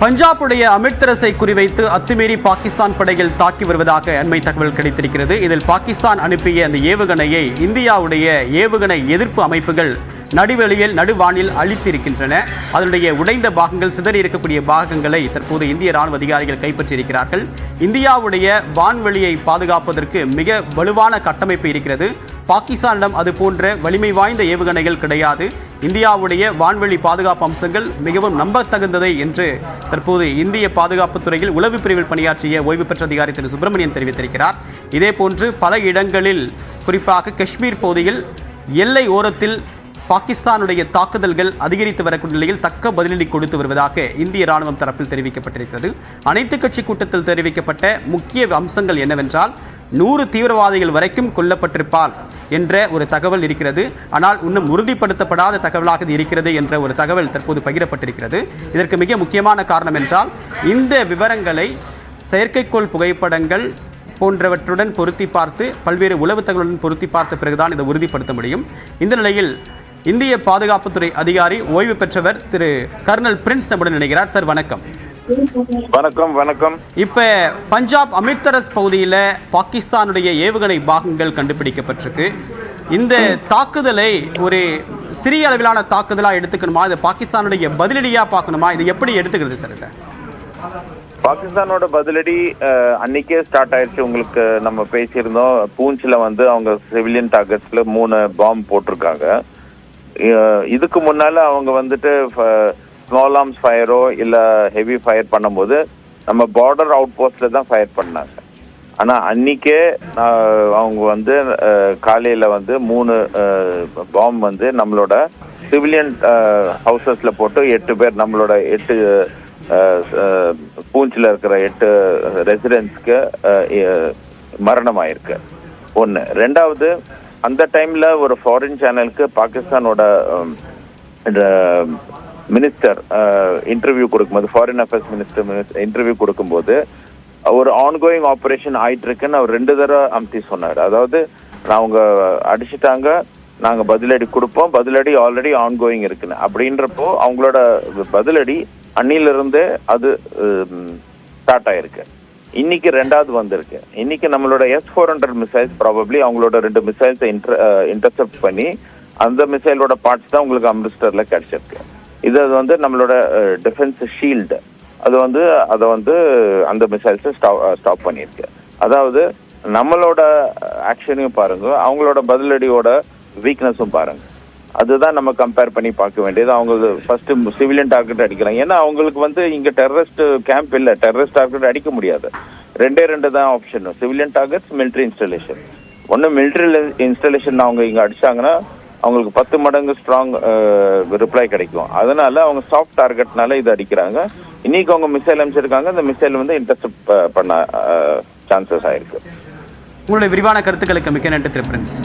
பஞ்சாபுடைய அமிர்தரஸை குறிவைத்து அத்துமீறி பாகிஸ்தான் படைகள் தாக்கி வருவதாக அண்மை தகவல் கிடைத்திருக்கிறது. இதில் பாகிஸ்தான் அனுப்பிய அந்த ஏவுகணையை இந்தியாவுடைய ஏவுகணை எதிர்ப்பு அமைப்புகள் நடுவானில் அழித்திருக்கின்றன. அதனுடைய உடைந்த பாகங்கள், சிதறி இருக்கக்கூடிய பாகங்களை தற்போது இந்திய ராணுவ அதிகாரிகள் கைப்பற்றியிருக்கிறார்கள். இந்தியாவுடைய வான்வெளியை பாதுகாப்பதற்கு மிக வலுவான கட்டமைப்பு இருக்கிறது. பாகிஸ்தானிடம் அது போன்ற வலிமை வாய்ந்த ஏவுகணைகள் கிடையாது. இந்தியாவுடைய வான்வெளி பாதுகாப்பு அம்சங்கள் மிகவும் நம்பத்தகுந்ததை என்று தற்போது இந்திய பாதுகாப்பு துறையில் உளவு பிரிவில் பணியாற்றிய ஓய்வு பெற்ற அதிகாரி திரு சுப்பிரமணியன் தெரிவித்திருக்கிறார். இதேபோன்று பல இடங்களில், குறிப்பாக காஷ்மீர் பகுதியில் எல்லை ஓரத்தில் பாகிஸ்தானுடைய தாக்குதல்கள் அதிகரித்து வரக்கூடிய நிலையில் தக்க பதிலடி கொடுத்து வருவதாக இந்திய ராணுவம் தரப்பில் தெரிவிக்கப்பட்டிருக்கிறது. அனைத்து கட்சி கூட்டத்தில் தெரிவிக்கப்பட்ட முக்கிய அம்சங்கள் என்னவென்றால் 100 தீவிரவாதிகள் வரைக்கும் கொல்லப்பட்டிருப்பார் என்ற ஒரு தகவல் இருக்கிறது. ஆனால் இன்னும் உறுதிப்படுத்தப்படாத தகவலாக இது இருக்கிறது என்ற ஒரு தகவல் தற்போது பகிரப்பட்டிருக்கிறது. இதற்கு மிக முக்கியமான காரணம் என்றால் இந்த விவரங்களை செயற்கைக்கோள் புகைப்படங்கள் போன்றவற்றுடன் பொருத்தி பார்த்து, பல்வேறு உளவு தகவலுடன் பொருத்தி பார்த்த பிறகுதான் இதை உறுதிப்படுத்த முடியும். இந்த நிலையில் இந்திய பாதுகாப்புத்துறை அதிகாரி ஓய்வு பெற்றவர் திரு கர்னல் பிரின்ஸ் நம்முடன் இணைகிறார். சார் வணக்கம். வணக்கம். இப்ப பஞ்சாப் அமிர்தரஸ் பகுதியில் பாகிஸ்தானுடைய ஏவுகணை பாகங்கள் கண்டுபிடிக்கப்பட்டிருக்கு. இந்த தாக்குதலை ஒரு சிறிய அளவிலான தாக்குதலா எடுத்துக்கணுமா, இது பாகிஸ்தானுடைய பதிலடியா பார்க்கணுமா, இது எப்படி எடுத்துக்கிறது சார்? இதை பாகிஸ்தானோட பதிலடி அன்னைக்கே ஸ்டார்ட் ஆயிடுச்சு. உங்களுக்கு நம்ம பேசியிருந்தோம், பூஞ்சில அவங்க சிவிலியன் டார்கெட்ஸ்ல 3 பாம்பு போட்டிருக்காங்க. இதுக்கு முன்னால அவங்க ஸ்மால் ஆர்ம்ஸ் ஃபயரோ இல்ல ஹெவி ஃபயர் பண்ணும்போது நம்ம பார்டர் அவுட் போஸ்ட்ல தான் ஃபயர் பண்ணாங்க. ஆனா அன்னைக்கே அவங்க காலையில 3 பாம்பு நம்மளோட சிவிலியன் ஹவுசஸ்ல போட்டு 8 பேர், நம்மளோட 8 பூஞ்சில இருக்கிற 8 ரெசிடென்ட்ஸ்க்கு மரணம் ஆயிருக்கு. ஒண்ணு. ரெண்டாவது, அந்த டைம்ல ஒரு ஃபாரின் சேனலுக்கு பாகிஸ்தானோட மினிஸ்டர் இன்டர்வியூ கொடுக்கும்போது, ஃபாரின் அஃபேர்ஸ் மினிஸ்டர் இன்டர்வியூ கொடுக்கும்போது ஒரு ஆன்கோயிங் ஆபரேஷன் ஆயிட்டு இருக்குன்னு அவர் 2 தடவை அமுத்தி சொன்னார். அதாவது அவங்க அடிச்சுட்டாங்க, நாங்க பதிலடி கொடுப்போம், பதிலடி ஆல்ரெடி ஆன்கோயிங் இருக்குன்னு. அப்படின்றப்போ அவங்களோட பதிலடி அன்னிலிருந்தே அது ஸ்டார்ட் ஆயிருக்கு. இன்னைக்கு 2வது வந்திருக்கு. இன்னைக்கு நம்மளோட S-400 மிசைல்ஸ் ப்ராபப்ளி அவங்களோட 2 மிசைல்ஸை இன்டர்செப்ட் பண்ணி அந்த மிசைலோட பார்ட்ஸ் தான் உங்களுக்கு அம்ரிஸ்டர்ல கிடைச்சிருக்கு. இது நம்மளோட டிஃபென்ஸ் ஷீல்டு அது அதை அந்த மிசைல்ஸை ஸ்டாப் பண்ணியிருக்கு. அதாவது நம்மளோட ஆக்ஷனையும் பாருங்க, அவங்களோட பதிலடியோட வீக்னஸும் பாருங்க. அதுதான் நம்ம கம்பேர் பண்ணி பார்க்க வேண்டியது. அவங்க ஃபர்ஸ்ட் சிவிலியன் டார்கெட் அடிக்கிறாங்க. ஏன்னா அவங்களுக்கு இங்க டெரரிஸ்ட் கேம்ப் இல்ல, டெரரிஸ்ட் டார்கெட் அடிக்க முடியாது. 2 தான் option, civilian targets, military installation. ஒன்னு மிலிட்டரி இன்ஸ்டாலேஷன் அவங்க இங்க அடிச்சாங்கன்னா அவங்களுக்கு 10 மடங்கு ஸ்ட்ராங் ரிப்ளை கிடைக்கும். அதனால அவங்க சாஃப்ட் டார்கெட்னால இது அடிக்கிறாங்க. இன்னைக்கு அவங்க மிசைல் அனுப்பிச்சிருக்காங்க, இந்த மிசைல் இன்டர்செப்ட் பண்ண சான்சஸ் ஆயிருக்கு. உங்களுடைய விரிவான கருத்துக்களுக்கு மிக்க நன்றி திரு பிரின்ஸ்.